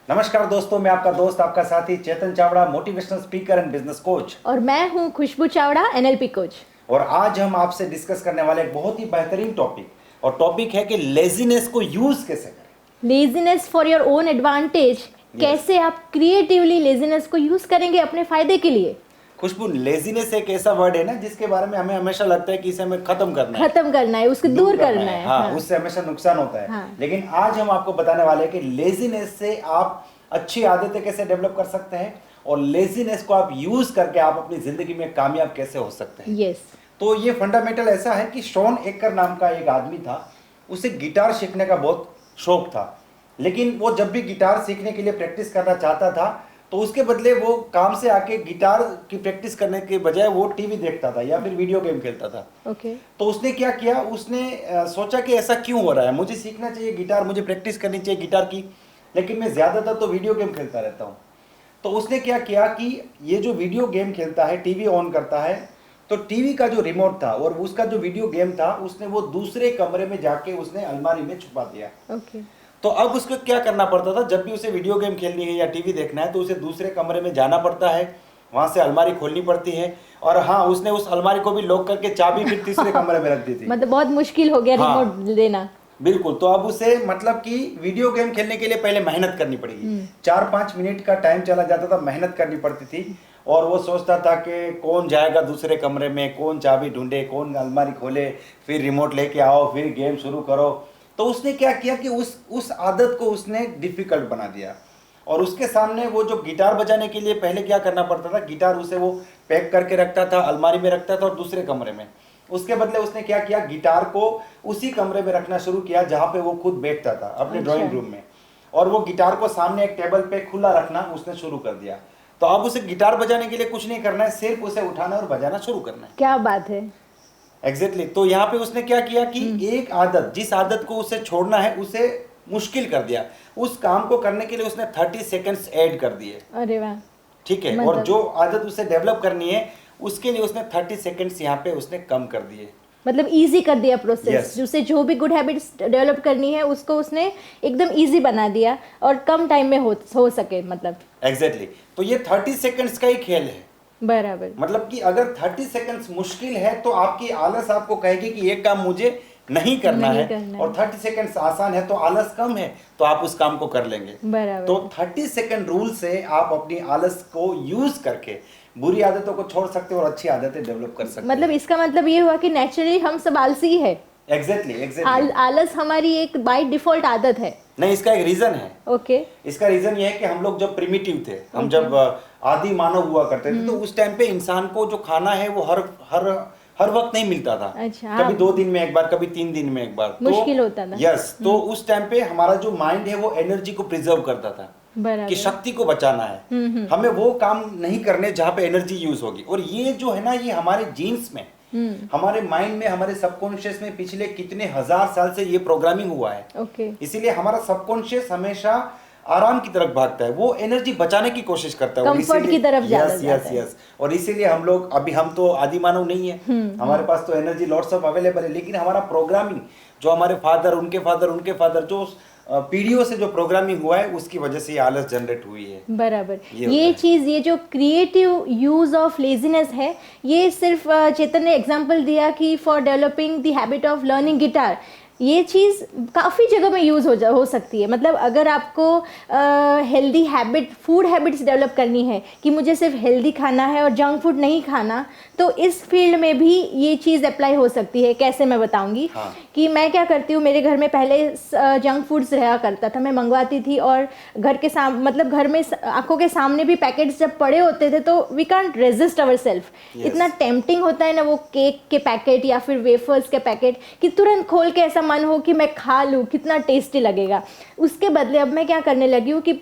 नमस्कार दोस्तों, मैं आपका दोस्त आपका साथी Chetan Chavda, motivational speaker and business coach. और मैं हूँ खुशबू चावड़ा, एनएलपी कोच। और आज हम आपसे डिस्कस करने वाले एक बहुत ही बेहतरीन टॉपिक, और टॉपिक है कि लेजीनेस को यूज कैसे करें। Laziness for your own advantage. कैसे आप क्रिएटिवली लेजीनेस को यूज करेंगे अपने फायदे के लिए। खुशबू, लेजीनेस एक ऐसा वर्ड है ना जिसके बारे में हमें हमेशा लगता है कि इसे हमें खत्म करना है, उसको दूर करना है। हाँ, उससे हमेशा नुकसान होता है। हाँ। लेकिन आज हम आपको बताने वाले हैं कि लेजीनेस से आप अच्छी आदतें कैसे डेवलप कर सकते हैं, और लेजीनेस को आप यूज करके आप अपनी जिंदगी में कामयाब कैसे हो सकते हैं। यस। तो ये फंडामेंटल ऐसा है कि शॉन एकर नाम का एक आदमी था। उसे गिटार सीखने का बहुत शौक था, लेकिन वो जब भी गिटार सीखने के लिए प्रैक्टिस करना चाहता था तो उसके बदले वो काम से आके गिटार की प्रैक्टिस करने के बजाय वो टीवी देखता था या फिर वीडियो गेम खेलता था। ओके। तो उसने क्या किया, उसने सोचा कि ऐसा क्यों हो रहा है, मुझे सीखना चाहिए गिटार, मुझे प्रैक्टिस करनी चाहिए गिटार की, लेकिन मैं ज़्यादातर तो वीडियो गेम खेलता रहता हूँ। तो उसने क्या किया कि ये जो वीडियो गेम खेलता है, टीवी ऑन करता है, तो टीवी का जो रिमोट था और उसका जो वीडियो गेम था, उसने वो दूसरे कमरे में जाके उसने अलमारी में छुपा दिया। ओके। तो अब उसको क्या करना पड़ता था, जब भी उसे वीडियो गेम खेलनी है या टीवी देखना है तो उसे दूसरे कमरे में जाना पड़ता है, वहां से अलमारी खोलनी पड़ती है, और हाँ, उसने उस अलमारी को भी लॉक करके चाबी फिर तीसरे कमरे में रख दी थी। मतलब बहुत मुश्किल हो गया हाँ, रिमोट लेना। बिल्कुल। तो अब उसे मतलब कि वीडियो गेम खेलने के लिए पहले मेहनत करनी पड़ेगी। 4-5 मिनट का टाइम चला जाता था, मेहनत करनी पड़ती थी, और वो सोचता था कि कौन जाएगा दूसरे कमरे में, कौन चाबी ढूंढे, कौन अलमारी खोले, फिर रिमोट लेके आओ, फिर गेम शुरू करो। तो उसने क्या किया कि उस आदत को उसने डिफिकल्ट बना दिया, और उसके सामने वो जो गिटार बजाने के लिए पहले क्या करना पड़ता था, गिटार उसे वो पैक करके रखता था, अलमारी में रखता था और दूसरे कमरे में। उसके बदले उसने क्या किया, गिटार को उसी कमरे में रखना शुरू किया जहाँ पे वो खुद बैठता था, अपने ड्राइंग रूम में, और वो गिटार को सामने एक टेबल पे खुला रखना उसने शुरू कर दिया। तो अब उसे गिटार बजाने के लिए कुछ नहीं करना है, सिर्फ उसे उठाना और बजाना शुरू करना है। क्या बात है। एग्जैक्टली। तो यहाँ पे उसने क्या किया कि एक आदत, जिस आदत को उसे छोड़ना है उसे मुश्किल कर दिया। उस काम को करने के लिए उसने 30 सेकंड्स ऐड कर दिए। अरे वाह। ठीक है। और जो आदत उसे डेवलप करनी है उसके लिए उसने 30 सेकंड्स यहाँ पे उसने कम कर दिए। मतलब इजी कर दिया प्रोसेस। Yes. उसे जो भी गुड हैबिट्स डेवलप करनी है उसको उसने एकदम इजी बना दिया और कम टाइम में हो सके। मतलब एग्जैक्टली। तो ये 30 सेकंड्स का ही खेल है। बराबर। मतलब कि अगर 30 सेकंड्स मुश्किल है तो आपकी आलस आपको कहेगी कि ये काम मुझे नहीं करना है, और 30 सेकंड्स आसान है तो आलस कम है तो आप उस काम को कर लेंगे। बराबर। तो 30 सेकंड रूल से आप अपनी आलस को यूज करके बुरी आदतों को छोड़ सकते हो और अच्छी आदतें डेवलप कर सकते मतलब इसका मतलब ये हुआ कि नेचुरली हम सब आलसी है। एग्जैक्टली। आलस हमारी एक बाय डिफॉल्ट आदत है। नहीं, इसका एक रीजन है। ओके। इसका रीजन ये है कि हम लोग जब प्रिमिटिव थे, हम जब आदि मानव हुआ करते थे, तो उस टाइम पे इंसान को जो खाना है वो हर वक्त नहीं मिलता था। अच्छा। कभी 2 दिन में एक बार, कभी 3 दिन में एक बार, मुश्किल होता था। यस। तो उस टाइम पे हमारा जो माइंड है वो एनर्जी को प्रिजर्व करता था, कि शक्ति को बचाना है, हमें वो काम नहीं करने जहाँ पे एनर्जी यूज होगी। और ये जो है ना, ये हमारे जीन्स में, हमारे माइंड में, हमारे सबकॉन्शियस में पिछले कितने हजार साल से ये प्रोग्रामिंग हुआ है। ओके। इसीलिए हमारा सबकॉन्शियस हमारा आराम की तरफ भागता है, वो एनर्जी बचाने की कोशिश करता है, कंफर्ट की तरफ यस यस यस। और इसीलिए हम लोग, अभी हम तो आदि मानव नहीं है, हमारे पास तो एनर्जी लॉट्स ऑफ अवेलेबल है, लेकिन हमारा प्रोग्रामिंग जो हमारे फादर, उनके फादर जो पीढ़ियों से जो प्रोग्रामिंग हुआ है उसकी वजह से ये आलस जनरेट हुई है। बराबर। ये चीज़, ये जो क्रिएटिव यूज ऑफ लेजीनेस है, ये सिर्फ चेतन ने एग्जांपल दिया कि for developing the habit of learning guitar, ये चीज़ काफ़ी जगह में यूज़ हो सकती है। मतलब अगर आपको healthy habit, food habits develop करनी है कि मुझे सिर्फ हेल्दी खाना है और जंक फूड नहीं खाना, तो इस फील्ड में भी ये चीज़ अप्लाई हो सकती है। कैसे, मैं बताऊंगी। हाँ। कि मैं क्या करती हूँ, मेरे घर में पहले जंक फूड्स रहा करता था, मैं मंगवाती थी, और घर के मतलब घर में आंखों के सामने भी पैकेट्स जब पड़े होते थे तो we can't resist our self. इतना टेम्पटिंग होता है ना वो केक के पैकेट या फिर वेफर्स के पैकेट, कि तुरंत खोल के ऐसा मन हो कि मैं खा लूँ, कितना टेस्टी लगेगा। उसके बदले अब मैं क्या करने लगी हूँ कि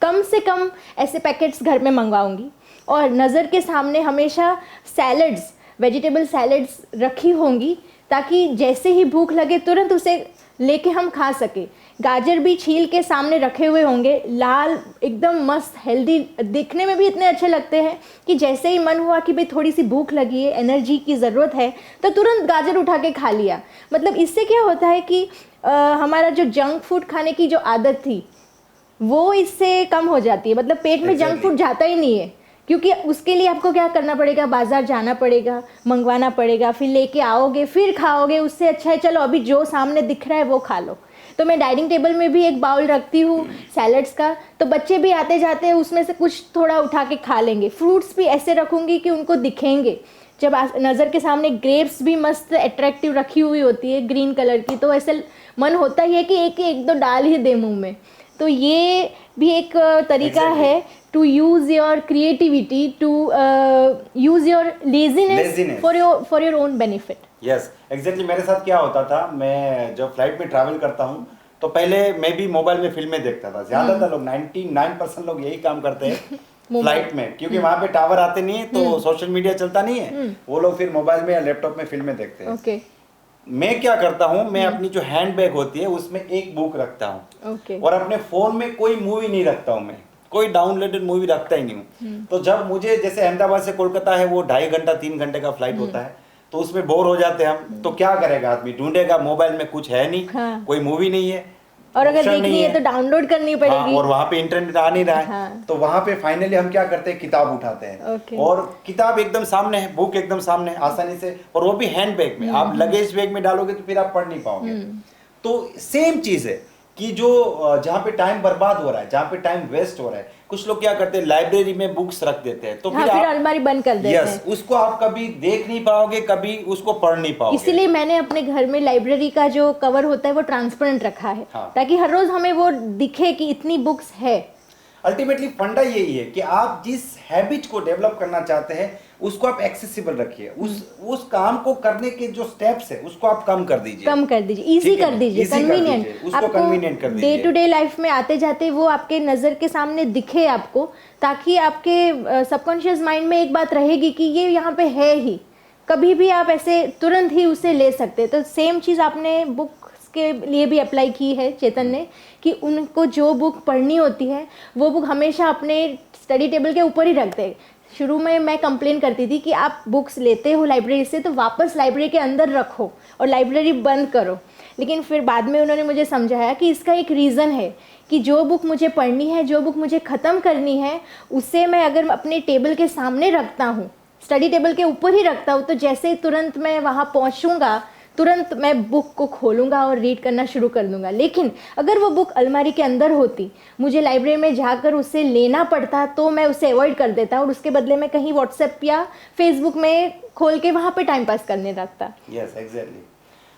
कम से कम ऐसे पैकेट्स घर में मंगवाऊंगी, और नज़र के सामने हमेशा सैलड्स, वेजिटेबल सैलड्स रखी होंगी, ताकि जैसे ही भूख लगे तुरंत उसे लेके हम खा सके। गाजर भी छील के सामने रखे हुए होंगे, लाल, एकदम मस्त, हेल्दी, दिखने में भी इतने अच्छे लगते हैं कि जैसे ही मन हुआ कि भाई थोड़ी सी भूख लगी है, एनर्जी की ज़रूरत है, तो तुरंत गाजर उठा के खा लिया। मतलब इससे क्या होता है कि हमारा जो जंक फूड खाने की जो आदत थी वो इससे कम हो जाती है, मतलब पेट में जंक फूड जाता ही नहीं है, क्योंकि उसके लिए आपको क्या करना पड़ेगा, बाजार जाना पड़ेगा, मंगवाना पड़ेगा, फिर लेके आओगे, फिर खाओगे। उससे अच्छा है चलो अभी जो सामने दिख रहा है वो खा लो। तो मैं डाइनिंग टेबल में भी एक बाउल रखती हूँ सैलड्स का, तो बच्चे भी आते जाते हैं उसमें से कुछ थोड़ा उठा के खा लेंगे। फ्रूट्स भी ऐसे रखूँगी कि उनको दिखेंगे, जब नज़र के सामने ग्रेप्स भी मस्त अट्रैक्टिव रखी हुई होती है ग्रीन कलर की, तो ऐसे मन होता ही है कि एक दो डाल ही दे मुंह में। तो ये भी एक तरीका है to use your creativity, to use your laziness for your own benefit. Yes exactly, मेरे साथ क्या होता था, मैं जब फ्लाइट में ट्रैवल करता हूँ तो पहले मैं भी मोबाइल में फिल्में देखता था। ज़्यादातर लोग 99% लोग यही काम करते हैं फ्लाइट में, क्योंकि वहाँ पे टावर आते नहीं है तो सोशल मीडिया चलता नहीं है, वो लोग फिर मोबाइल में या लैपटॉप में फिल्में देखते हैं। ओके। मैं क्या करता हूँ, मैं अपनी जो हैंड बैग होती है उसमें एक बुक रखता हूँ, और अपने फोन में कोई मूवी नहीं रखता हूँ, मैं कोई डाउनलोडेड मूवी रखता ही नहीं हूँ। तो जब मुझे, जैसे अहमदाबाद से कोलकाता है वो 2.5 घंटा 3 घंटे का फ्लाइट होता है, तो उसमें बोर हो जाते हैं हम, तो क्या करेगा आदमी, ढूंढेगा, मोबाइल में कुछ है नहीं, हाँ। कोई मूवी नहीं है, और अगर देखनी है तो डाउनलोड करनी पड़ेगी। हाँ, और वहाँ पे इंटरनेट आ नहीं रहा है। हाँ। तो वहाँ पे फाइनली हम क्या करते हैं, किताब उठाते हैं, और किताब एकदम सामने है, बुक एकदम सामने आसानी से, और वो भी हैंड बैग में। आप लगेज बैग में डालोगे तो फिर आप पढ़ नहीं पाओगे। तो सेम चीज है कि जो जहाँ पे टाइम बर्बाद हो रहा है, जहाँ पे टाइम वेस्ट हो रहा है, कुछ लोग क्या करते हैं, लाइब्रेरी में बुक्स रख देते हैं, तो हाँ, फिर अलमारी बंद कर देते हैं। उसको आप कभी देख नहीं पाओगे, कभी उसको पढ़ नहीं पाओगे। इसीलिए मैंने अपने घर में लाइब्रेरी का जो कवर होता है वो ट्रांसपेरेंट रखा है। हाँ। ताकि हर रोज हमें वो दिखे कि इतनी बुक्स है। अल्टीमेटली फंडा यही है कि आप जिस हैबिट को डेवलप करना चाहते हैं उसको आप एक्सेसिबल रखिए, उस काम को करने के जो स्टेप्स है उसको आप कम कर दीजिए, इजी कर दीजिए, कन्वीनियंट, उसको कन्वीनियंट कर दीजिए। डे टू डे लाइफ में आते जाते वो आपके नज़र के सामने दिखे आपको, ताकि आपके सबकॉन्शियस माइंड में एक बात रहेगी कि ये यहाँ पे है ही, कभी भी आप ऐसे तुरंत ही उसे ले सकते। तो सेम चीज़ आपने बुक के लिए भी अप्लाई की है चेतन ने, कि उनको जो बुक पढ़नी होती है वो बुक हमेशा अपने स्टडी टेबल के ऊपर ही रखते हैं। शुरू में मैं कंप्लेन करती थी कि आप बुक्स लेते हो लाइब्रेरी से तो वापस लाइब्रेरी के अंदर रखो और लाइब्रेरी बंद करो, लेकिन फिर बाद में उन्होंने मुझे समझाया कि इसका एक रीज़न है कि जो बुक मुझे पढ़नी है, जो बुक मुझे ख़त्म करनी है, उसे मैं अगर अपने टेबल के सामने रखता हूँ, स्टडी टेबल के ऊपर ही रखता हूँ, तो जैसे ही तुरंत मैं वहाँ पहुँचूँगा तुरंत मैं बुक को खोलूँगा और रीड करना शुरू कर दूँगा। लेकिन अगर वो बुक अलमारी के अंदर होती, मुझे लाइब्रेरी में जाकर उसे लेना पड़ता, तो मैं उसे अवॉइड कर देता और उसके बदले में कहीं व्हाट्सएप या फेसबुक में खोल के वहाँ पे टाइम पास करने लगता। Yes exactly.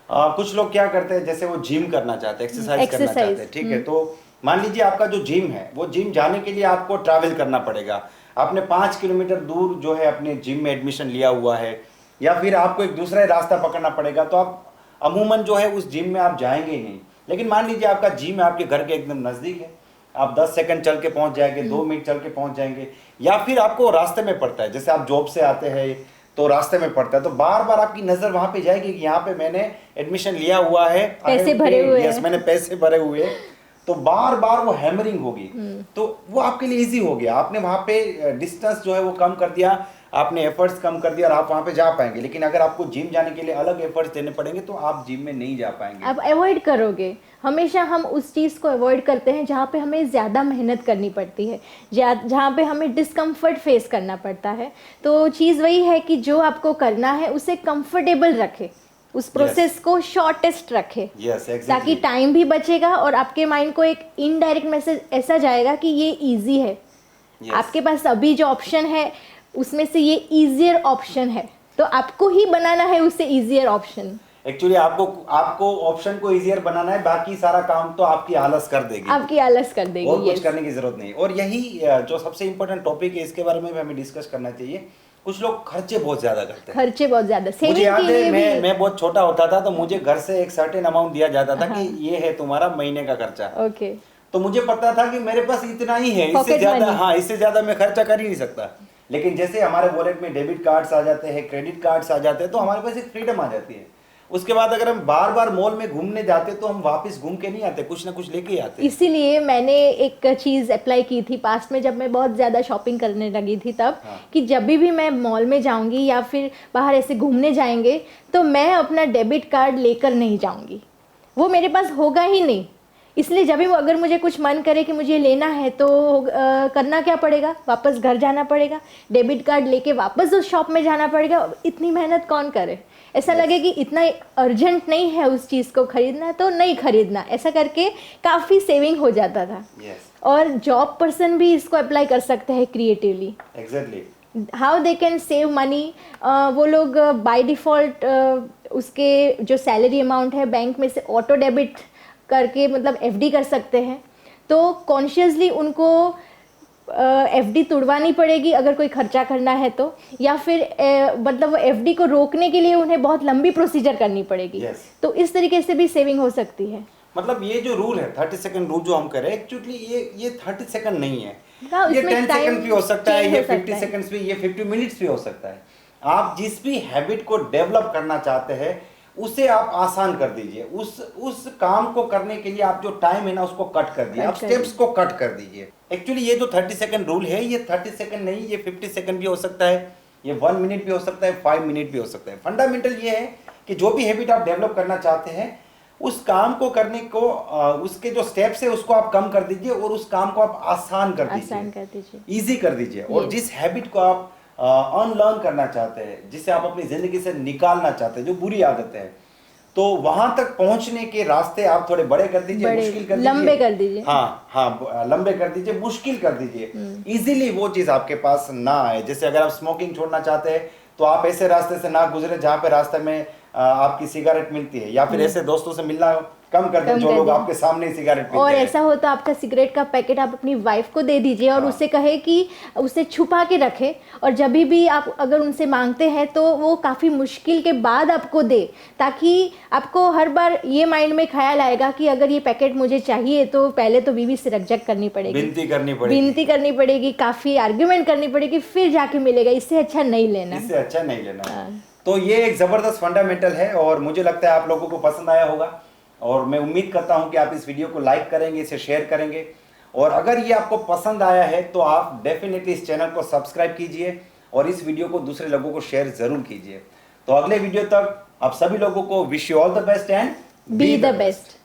कुछ लोग क्या करते हैं, जैसे वो जिम करना चाहते हैं, एक्सरसाइज करना चाहते हैं, ठीक है, तो मान लीजिए आपका जो जिम है, वो जिम जाने के लिए आपको ट्रैवल करना पड़ेगा, आपने 5 किलोमीटर दूर जो है अपने जिम में एडमिशन लिया हुआ है, या फिर आपको एक दूसरा रास्ता पकड़ना पड़ेगा, तो आप अमूमन जो है उस जिम में आप जाएंगे ही नहीं। लेकिन मान लीजिए आपका जिम आपके घर के एकदम नज़दीक है, आप 10 सेकंड चल के पहुंच जाएंगे, 2 मिनट चल के पहुंच जाएंगे, या फिर आपको रास्ते में पड़ता है, जैसे आप जॉब से आते हैं तो रास्ते में पड़ता है, तो बार बार आपकी नज़र वहाँ पे जाएगी कि यहाँ पे मैंने एडमिशन लिया हुआ है, पैसे भरे हुए हैं, यस मैंने पैसे भरे हुए, तो बार बार वो हैमरिंग होगी, तो वो आपके लिए इजी हो गया, आपने वहाँ पे डिस्टेंस जो है वो कम कर दिया, आपने एफर्ट्स कम कर दिया और आप वहाँ पे जा पाएंगे। लेकिन अगर आपको जिम जाने के लिए अलग एफर्ट्स देने पड़ेंगे तो आप जिम में नहीं जा पाएंगे, आप अवॉइड करोगे। हमेशा हम उस चीज़ को अवॉइड करते हैं जहाँ पे हमें ज़्यादा मेहनत करनी पड़ती है, जहाँ पे हमें डिस्कम्फर्ट फेस करना पड़ता है। तो चीज़ वही है कि जो आपको करना है उसे कंफर्टेबल रखे, उस प्रोसेस को शॉर्टेस्ट रखे, ताकि टाइम भी बचेगा और आपके माइंड को एक इनडायरेक्ट मैसेज ऐसा जाएगा कि ये ईजी है, आपके पास अभी जो ऑप्शन है उसमें से ये ईजियर ऑप्शन है, तो आपको ही बनाना है उससे ईजियर ऑप्शन। एक्चुअली आपको ऑप्शन को इजियर बनाना है, बाकी सारा काम तो आपकी आलस कर देगी, और कुछ करने की जरूरत नहीं। और यही जो सबसे इम्पोर्टेंट टॉपिक है, इसके बारे में भी हमें डिस्कस करना चाहिए। कुछ लोग खर्चे बहुत ज्यादा करते हैं, मुझे याद है मैं बहुत छोटा होता था तो मुझे घर से एक सर्टेन अमाउंट दिया जाता था कि ये है तुम्हारा महीने का खर्चा। तो मुझे पता था कि मेरे पास इतना ही है, इससे ज्यादा मैं खर्चा कर ही नहीं सकता। लेकिन जैसे हमारे वॉलेट में डेबिट कार्ड्स आ जाते हैं, क्रेडिट कार्ड्स आ जाते हैं, तो हमारे पास एक फ्रीडम आ जाती है। उसके बाद अगर हम बार बार मॉल में घूमने जाते तो हम वापस घूम के नहीं आते, कुछ ना कुछ लेके आते। इसीलिए मैंने एक चीज़ अप्लाई की थी पास्ट में, जब मैं बहुत ज़्यादा शॉपिंग करने लगी थी तब, कि जब भी मैं मॉल में जाऊंगी या फिर बाहर ऐसे घूमने जाएंगे तो मैं अपना डेबिट कार्ड लेकर नहीं जाऊंगी, वो मेरे पास होगा ही नहीं, इसलिए जब भी अगर मुझे कुछ मन करे कि मुझे लेना है तो करना क्या पड़ेगा, वापस घर जाना पड़ेगा, डेबिट कार्ड लेके वापस उस शॉप में जाना पड़ेगा। इतनी मेहनत कौन करे? ऐसा लगे कि इतना अर्जेंट नहीं है उस चीज़ को खरीदना तो नहीं खरीदना, ऐसा करके काफ़ी सेविंग हो जाता था। और जॉब पर्सन भी इसको अप्लाई कर सकते हैं creatively. Exactly how they can save money, वो लोग बाय डिफ़ॉल्ट उसके जो सैलरी अमाउंट है बैंक में से ऑटो डेबिट करके मतलब एफडी कर सकते हैं। तो कॉन्शियसली उनको एफडी तुड़वानी पड़ेगी अगर कोई खर्चा करना है तो, या फिर मतलब एफडी को रोकने के लिए उन्हें बहुत लंबी प्रोसीजर करनी पड़ेगी। तो इस तरीके से भी सेविंग हो सकती है। मतलब ये जो रूल है 30 सेकंड रूल जो हम करें, एक्चुअली ये 30 सेकंड नहीं है, हाँ, ये 10 सेकंड भी हो सकता है, ये 50 है। सेकंड्स भी, ये 50 मिनट्स भी हो सकता है। आप जिस भी हैबिट को डेवलप करना चाहते हैं उसे आप आसान कर दीजिए। उस काम को करने के लिए आप जो टाइम है ना उसको कट कर दीजिए, आप स्टेप्स को कट कर दीजिए। एक्चुअली ये जो 30 सेकंड रूल है ये 30 सेकंड नहीं, ये 50 सेकंड भी हो सकता है, ये 1 मिनट भी हो सकता है, 5 मिनट भी हो सकता है। फंडामेंटल ये है कि जो भी हैबिट आप डेवलप करना चाहते हैं उस काम को करने को उसके जो स्टेप्स है उसको आप कम कर दीजिए और उस काम को आप आसान कर दीजिए, ईजी कर दीजिए। और जिस हैबिट को आप अनलर्न करना चाहते हैं, जिसे आप अपनी जिंदगी से निकालना चाहते हैं, जो बुरी आदतें हैं, तो वहां तक पहुंचने के रास्ते आप थोड़े बड़े कर दीजिए, मुश्किल कर दीजिए, लंबे कर दीजिए। हाँ लंबे कर दीजिए, मुश्किल कर दीजिए, इजीली वो चीज आपके पास ना आए। जैसे अगर आप स्मोकिंग छोड़ना चाहते हैं तो आप ऐसे रास्ते से ना गुजरे जहाँ पे रास्ते में आपकी सिगरेट मिलती है, या फिर ऐसे दोस्तों से मिलना कम कर दें जो लोग आपके सामने ही सिगरेट पीते हैं। और ऐसा हो तो आपका सिगरेट का पैकेट आप अपनी वाइफ को दे दीजिए और उससे कहे कि उसे छुपा के रखे, और जब भी आप अगर उनसे मांगते हैं तो वो काफ़ी मुश्किल के बाद आपको दे, ताकि आपको हर बार ये माइंड में ख्याल आएगा कि अगर ये पैकेट मुझे चाहिए तो पहले तो बीवी से रकझक करनी पड़ेगी, विनती करनी पड़ेगी, काफ़ी आर्ग्यूमेंट करनी पड़ेगी, फिर जाके मिलेगा। इससे अच्छा नहीं लेना। तो ये एक जबरदस्त फंडामेंटल है और मुझे लगता है आप लोगों को पसंद आया होगा, और मैं उम्मीद करता हूं कि आप इस वीडियो को लाइक करेंगे, इसे शेयर करेंगे, और अगर ये आपको पसंद आया है तो आप डेफिनेटली इस चैनल को सब्सक्राइब कीजिए और इस वीडियो को दूसरे लोगों को शेयर जरूर कीजिए। तो अगले वीडियो तक आप सभी लोगों को wish you all the best and be the best.